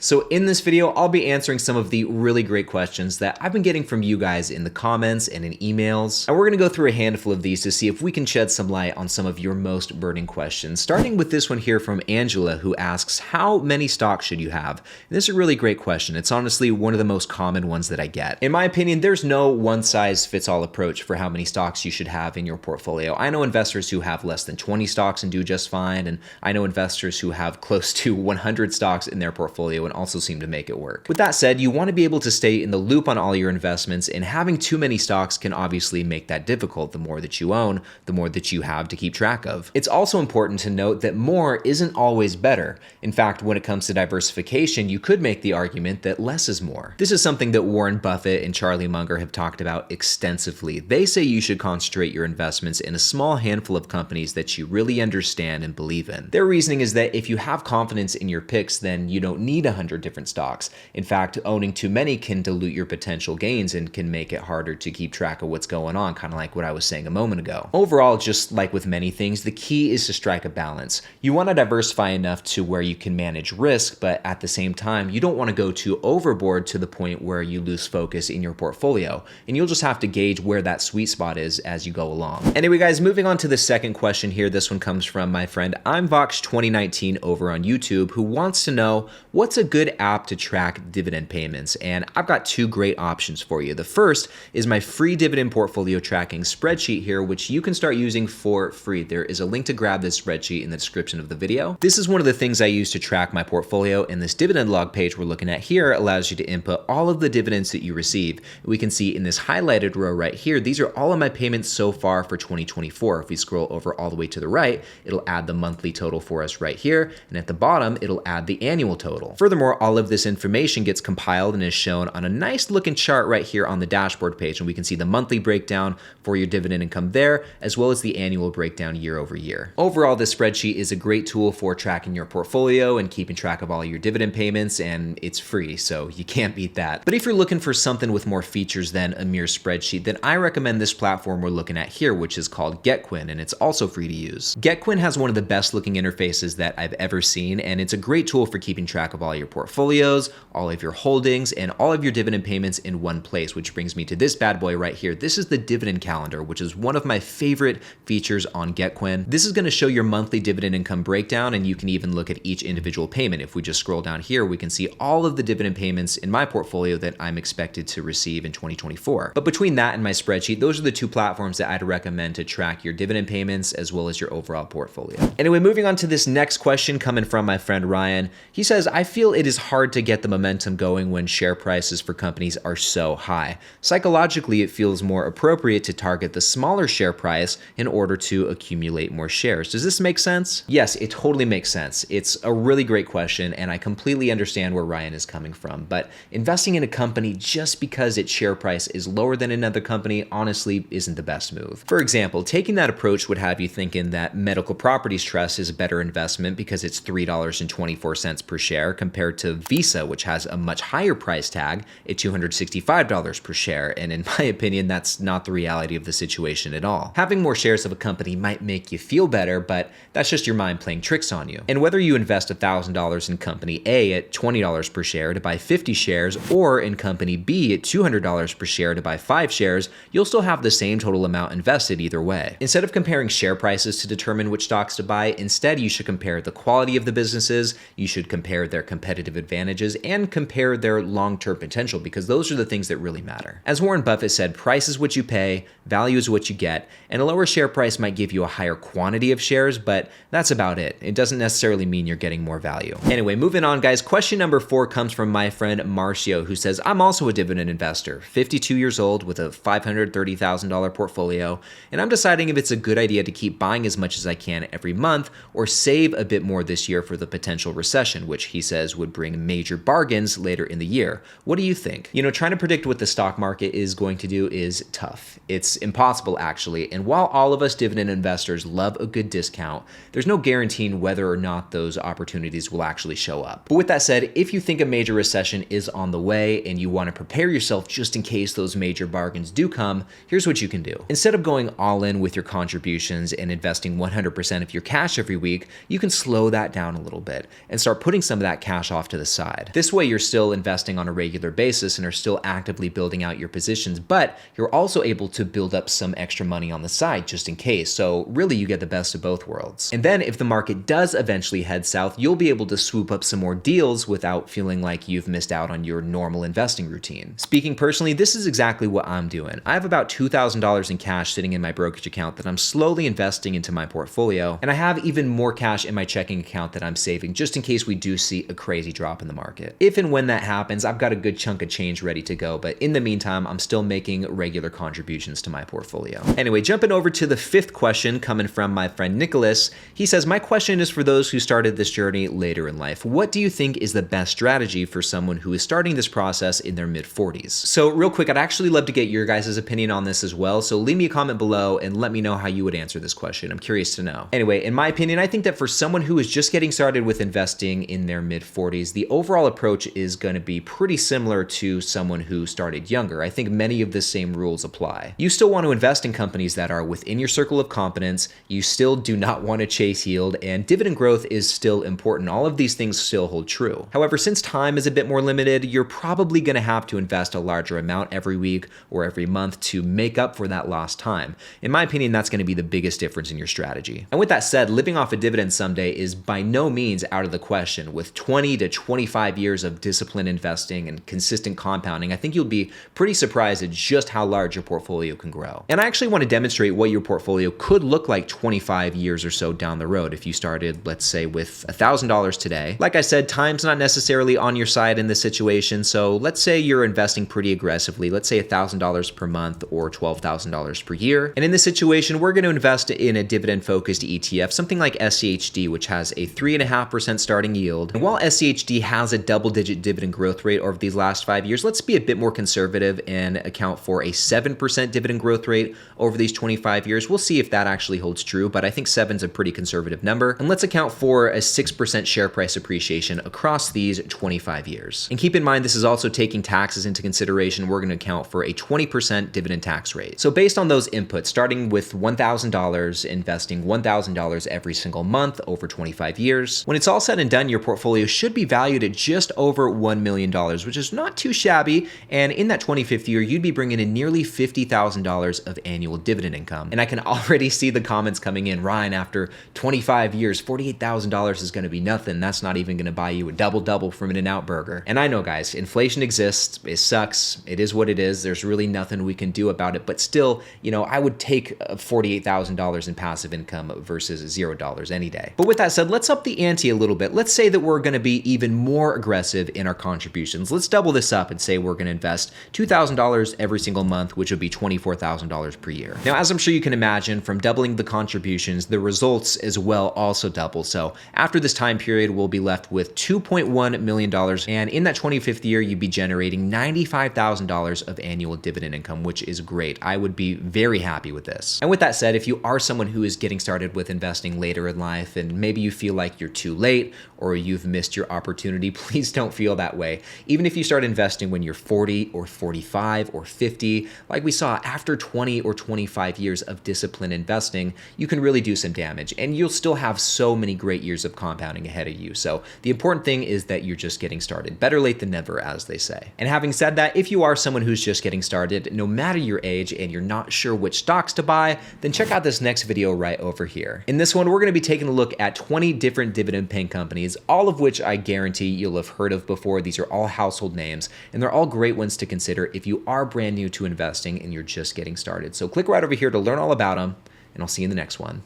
So in this video, I'll be answering some of the really great questions that I've been getting from you guys in the comments and in emails. And we're gonna go through a handful of these to see if we can shed some light on some of your most burning questions. Starting with this one here from Angela, who asks, how many stocks should you have? And this is a really great question. It's honestly one of the most common ones that I get. In my opinion, there's no one size fits all approach for how many stocks you should have in your portfolio. I know investors who have less than 20 stocks and do just fine. And I know investors who have close to 100 stocks in their portfolio and also seem to make it work. With that said, you want to be able to stay in the loop on all your investments, and having too many stocks can obviously make that difficult. The more that you own, the more that you have to keep track of. It's also important to note that more isn't always better. In fact, when it comes to diversification, you could make the argument that less is more. This is something that Warren Buffett and Charlie Munger have talked about extensively. They say you should concentrate your investments in a small handful of companies that you really understand and believe in. Their reasoning is that if you have confidence in your picks, then you don't need 100 different stocks. In fact, owning too many can dilute your potential gains and can make it harder to keep track of what's going on, kind of like what I was saying a moment ago. Overall, just like with many things, the key is to strike a balance. You want to diversify enough to where you can manage risk, but at the same time, you don't want to go too overboard to the point where you lose focus in your portfolio. And you'll just have to gauge where that sweet spot is as you go along. Anyway, guys, moving on to the second question here. This one comes from my friend I'mVox2019 over on YouTube, who wants to know what's a good app to track dividend payments. And I've got two great options for you. The first is my free dividend portfolio tracking spreadsheet here, which you can start using for free. There is a link to grab this spreadsheet in the description of the video. This is one of the things I use to track my portfolio, and this dividend log page we're looking at here allows you to input all of the dividends that you receive. We can see in this highlighted row right here, these are all of my payments so far for 2024. If we scroll over all the way to the right, it'll add the monthly total for us right here, and at the bottom, it'll add the annual total. Furthermore, all of this information gets compiled and is shown on a nice looking chart right here on the dashboard page, and we can see the monthly breakdown for your dividend income there, as well as the annual breakdown year over year. Overall, this spreadsheet is a great tool for tracking your portfolio and keeping track of all your dividend payments, and it's free, so you can't beat that. But if you're looking for something with more features than a mere spreadsheet, then I recommend this platform we're looking at here, which is called Getquin, and it's also free to use. Getquin has one of the best looking interfaces that I've ever seen, and it's a great tool for keeping track of all your portfolios, all of your holdings, and all of your dividend payments in one place, which brings me to this bad boy right here. This is the dividend calendar, which is one of my favorite features on Getquin. This is going to show your monthly dividend income breakdown, and you can even look at each individual payment. If we just scroll down here, we can see all of the dividend payments in my portfolio that I'm expected to receive in 2024. But between that and my spreadsheet, those are the two platforms that I'd recommend to track your dividend payments as well as your overall portfolio. Anyway, moving on to this next question coming from my friend Ryan. He says, I feel it is hard to get the momentum going when share prices for companies are so high. Psychologically, it feels more appropriate to target the smaller share price in order to accumulate more shares. Does this make sense? Yes, it totally makes sense. It's a really great question, and I completely understand where Ryan is coming from. But investing in a company just because its share price is lower than another company honestly isn't the best move. For example, taking that approach would have you thinking that Medical Properties Trust is a better investment because it's $3.24 per share compared to Visa, which has a much higher price tag at $265 per share. And in my opinion, that's not the reality of the situation at all. Having more shares of a company might make you feel better, but that's just your mind playing tricks on you. And whether you invest $1,000 in company A at $20 per share to buy 50 shares, or in company B at $200 per share to buy 5 shares, you'll still have the same total amount invested either way. Instead of comparing share prices to determine which stocks to buy, instead you should compare the quality of the businesses, you should compare their competitive advantages, and compare their long-term potential, because those are the things that really matter. As Warren Buffett said, price is what you pay, value is what you get, and a lower share price might give you a higher quantity of shares, but that's about it. It doesn't necessarily mean you're getting more value. Anyway, moving on, guys. Question number 4 comes from my friend Marcio, who says, I'm also a dividend investor, 52 years old with a $530,000 portfolio, and I'm deciding if it's a good idea to keep buying as much as I can every month or save a bit more this year for the potential recession, which he says would bring major bargains later in the year. What do you think? You know, trying to predict what the stock market is going to do is tough. It's impossible, actually, and while all of us dividend investors love a good discount, there's no guaranteeing whether or not those opportunities will actually show up. But with that said, if you think a major recession is on the way and you want to prepare yourself just in case those major bargains do come, here's what you can do. Instead of going all in with your contributions and investing 100% of your cash every week, you can slow that down a little bit and start putting some of that cash off to the side. This way, you're still investing on a regular basis and are still actively building out your positions, but you're also able to build up some extra money on the side just in case. So really, you get the best of both worlds. And then if the market does eventually head south, you'll be able to swoop up some more deals without feeling like you've missed out on your normal investing routine. Speaking personally, this is exactly what I'm doing. I have about $2,000 in cash sitting in my brokerage account that I'm slowly investing into my portfolio, and I have even more cash in my checking account that I'm saving just in case we do see a crazy drop in the market. If and when that happens, I've got a good chunk of change ready to go, but in the meantime, I'm still making regular contributions to my portfolio. Anyway, jumping over to the fifth question coming from my friend Nicholas. He says, my question is for those who started this journey later in life. What do you think is the best strategy for someone who is starting this process in their mid-40s? So real quick, I'd actually love to get your guys' opinion on this as well. So leave me a comment below and let me know how you would answer this question. I'm curious to know. Anyway, in my opinion, I think that for someone who is just getting started with investing in their mid-40s, the overall approach is going to be pretty similar to someone who started younger. I think many of the same rules apply. You still want to invest in companies that are within your circle of competence. You still do not want to chase yield, and dividend growth is still important. All of these things still hold true. However, since time is a bit more limited, you're probably going to have to invest a larger amount every week or every month to make up for that lost time. In my opinion, that's going to be the biggest difference in your strategy. And with that said, living off a dividend someday is by no means out of the question. With 20 to 25 years of disciplined investing and consistent compounding, I think you'll be pretty surprised at just how large your portfolio can grow. And I actually want to demonstrate what your portfolio could look like 25 years or so down the road if you started, let's say, with $1,000 today. Like I said, time's not necessarily on your side in this situation, so let's say you're investing pretty aggressively, let's say $1,000 per month or $12,000 per year. And in this situation, we're going to invest in a dividend-focused ETF, something like SCHD, which has a 3.5% starting yield. And while SCHD has a double-digit dividend growth rate over these last 5 years, let's be a bit more conservative and account for a 7% dividend growth rate over these 25 years. We'll see if that actually holds true, but I think 7's a pretty conservative number. And let's account for a 6% share price appreciation across these 25 years. And keep in mind, this is also taking taxes into consideration. We're going to account for a 20% dividend tax rate. So based on those inputs, starting with $1,000, investing $1,000 every single month over 25 years, when it's all said and done, your portfolio should be valued at just over $1 million, which is not too shabby. And in that 25th year, you'd be bringing in nearly $50,000 of annual dividend income. And I can already see the comments coming in. Ryne, after 25 years, $48,000 is going to be nothing. That's not even going to buy you a double-double from an In-N-Out Burger. And I know, guys, inflation exists. It sucks. It is what it is. There's really nothing we can do about it. But still, I would take $48,000 in passive income versus $0 any day. But with that said, let's up the ante a little bit. Let's say that we're going to be even more aggressive in our contributions. Let's double this up and say we're going to invest $2,000 every single month, which would be $24,000 per year. Now, as I'm sure you can imagine, from doubling the contributions, the results as well also double. So after this time period, we'll be left with $2.1 million. And in that 25th year, you'd be generating $95,000 of annual dividend income, which is great. I would be very happy with this. And with that said, if you are someone who is getting started with investing later in life and maybe you feel like you're too late or you've missed your opportunity, please don't feel that way. Even if you start investing when you're 40 or 45 or 50, like we saw, after 20 or 25 years of disciplined investing, you can really do some damage and you'll still have so many great years of compounding ahead of you. So the important thing is that you're just getting started. Better late than never, as they say. And having said that, if you are someone who's just getting started, no matter your age, and you're not sure which stocks to buy, then check out this next video right over here. In this one, we're going to be taking a look at 20 different dividend paying companies, all of which I guarantee you'll have heard of before. These are all household names, and they're all great ones to consider if you are brand new to investing and you're just getting started. So click right over here to learn all about them, and I'll see you in the next one.